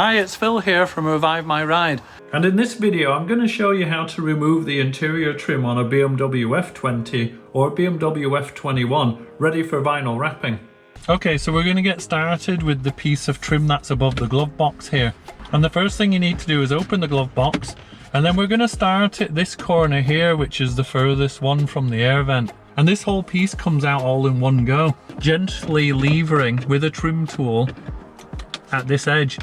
Hi, it's Phil here from Revive My Ride. And in this video I'm going to show you how to remove the interior trim on a BMW F20 or BMW F21 ready for vinyl wrapping. Okay, so we're going to get started with the piece of trim that's above the glove box here. And the first thing you need to do is open the glove box, and then we're going to start at this corner here, which is the furthest one from the air vent. And this whole piece comes out all in one go, gently levering with a trim tool at this edge.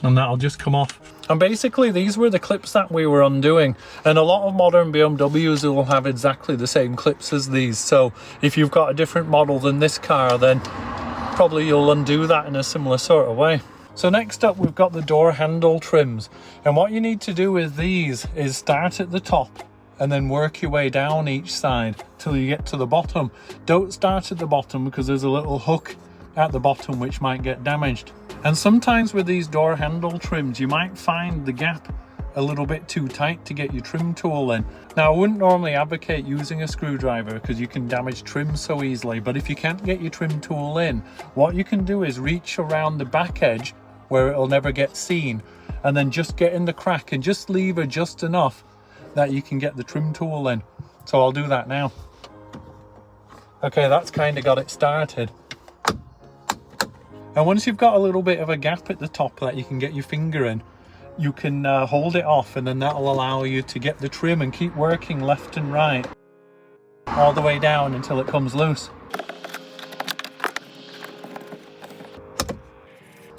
And that'll just come off. And basically these were the clips that we were undoing, and a lot of modern BMWs will have exactly the same clips as these, so if you've got a different model than this car, then probably you'll undo that in a similar sort of way. So next up we've got the door handle trims, and what you need to do with these is start at the top and then work your way down each side till you get to the bottom. Don't start at the bottom because there's a little hook at the bottom which might get damaged. And sometimes with these door handle trims you might find the gap a little bit too tight to get your trim tool in. Now I wouldn't normally advocate using a screwdriver because you can damage trim so easily, but if you can't get your trim tool in, what you can do is reach around the back edge where it'll never get seen, and then just get in the crack and just lever just enough that you can get the trim tool in. So I'll do that now. Okay, that's kind of got it started. And once you've got a little bit of a gap at the top that you can get your finger in, you can hold it off, and then that'll allow you to get the trim and keep working left and right all the way down until it comes loose.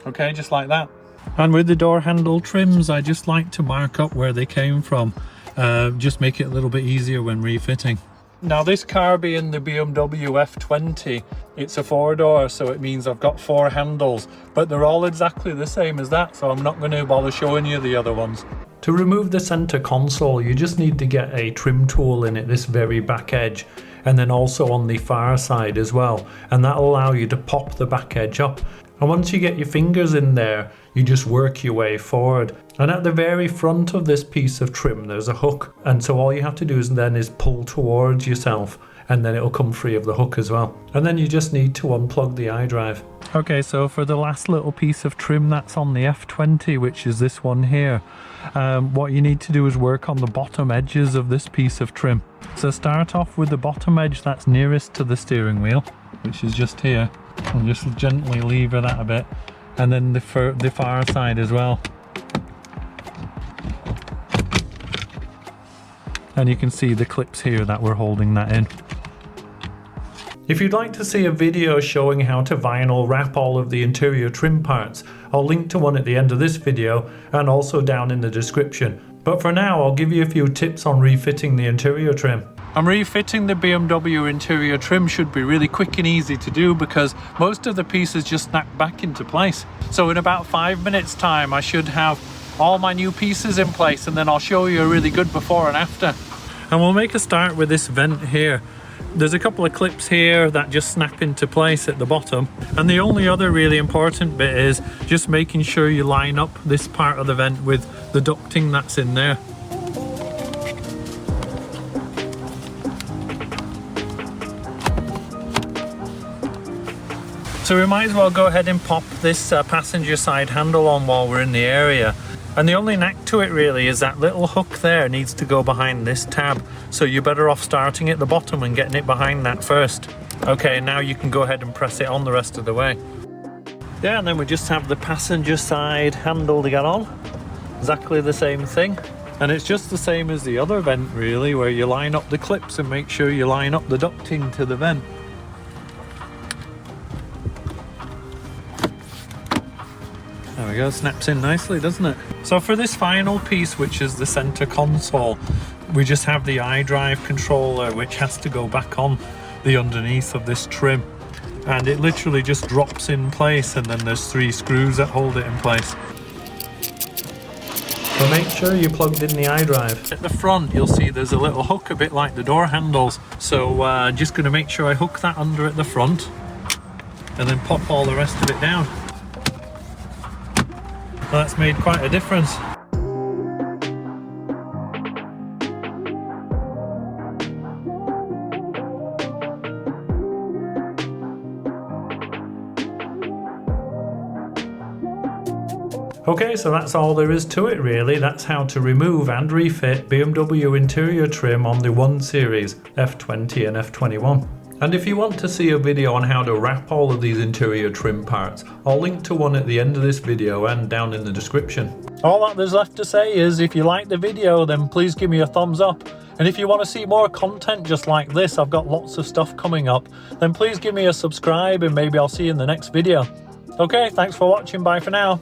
Okay, just like that. And with the door handle trims, I just like to mark up where they came from, just make it a little bit easier when refitting. Now this car being the BMW F20, it's a 4-door, so it means I've got 4 handles, but they're all exactly the same as that, so I'm not going to bother showing you the other ones. To remove the center console, you just need to get a trim tool in at this very back edge, and then also on the far side as well, and that'll allow you to pop the back edge up. And once you get your fingers in there, you just work your way forward. And at the very front of this piece of trim, there's a hook. And so all you have to do is pull towards yourself, and then it'll come free of the hook as well. And then you just need to unplug the iDrive. Okay, so for the last little piece of trim that's on the F20, which is this one here, what you need to do is work on the bottom edges of this piece of trim. So start off with the bottom edge that's nearest to the steering wheel, which is just here. And just gently lever that a bit, and then the far side as well. And you can see the clips here that we're holding that in. If you'd like to see a video showing how to vinyl wrap all of the interior trim parts, I'll link to one at the end of this video and also down in the description. But for now, I'll give you a few tips on refitting the interior trim. And refitting the BMW interior trim should be really quick and easy to do because most of the pieces just snap back into place. So in about 5 minutes time I should have all my new pieces in place, and then I'll show you a really good before and after. And we'll make a start with this vent here. There's a couple of clips here that just snap into place at the bottom, and the only other really important bit is just making sure you line up this part of the vent with the ducting that's in there. So we might as well go ahead and pop this passenger side handle on while we're in the area. And the only knack to it really is that little hook there needs to go behind this tab. So you're better off starting at the bottom and getting it behind that first. Okay, now you can go ahead and press it on the rest of the way. Yeah, and then we just have the passenger side handle to get on. Exactly the same thing. And it's just the same as the other vent really, where you line up the clips and make sure you line up the ducting to the vent. There we go, snaps in nicely, doesn't it? So for this final piece, which is the center console, we just have the iDrive controller, which has to go back on the underneath of this trim. And it literally just drops in place, and then there's 3 screws that hold it in place. So make sure you plugged in the iDrive. At the front, you'll see there's a little hook, a bit like the door handles. So just gonna make sure I hook that under at the front, and then pop all the rest of it down. Well, that's made quite a difference. Okay, so that's all there is to it really. That's how to remove and refit BMW interior trim on the 1 Series, F20 and F21. And if you want to see a video on how to wrap all of these interior trim parts, I'll link to one at the end of this video and down in the description. All that there's left to say is if you like the video, then please give me a thumbs up. And if you want to see more content just like this, I've got lots of stuff coming up, then please give me a subscribe and maybe I'll see you in the next video. Okay, thanks for watching, bye for now.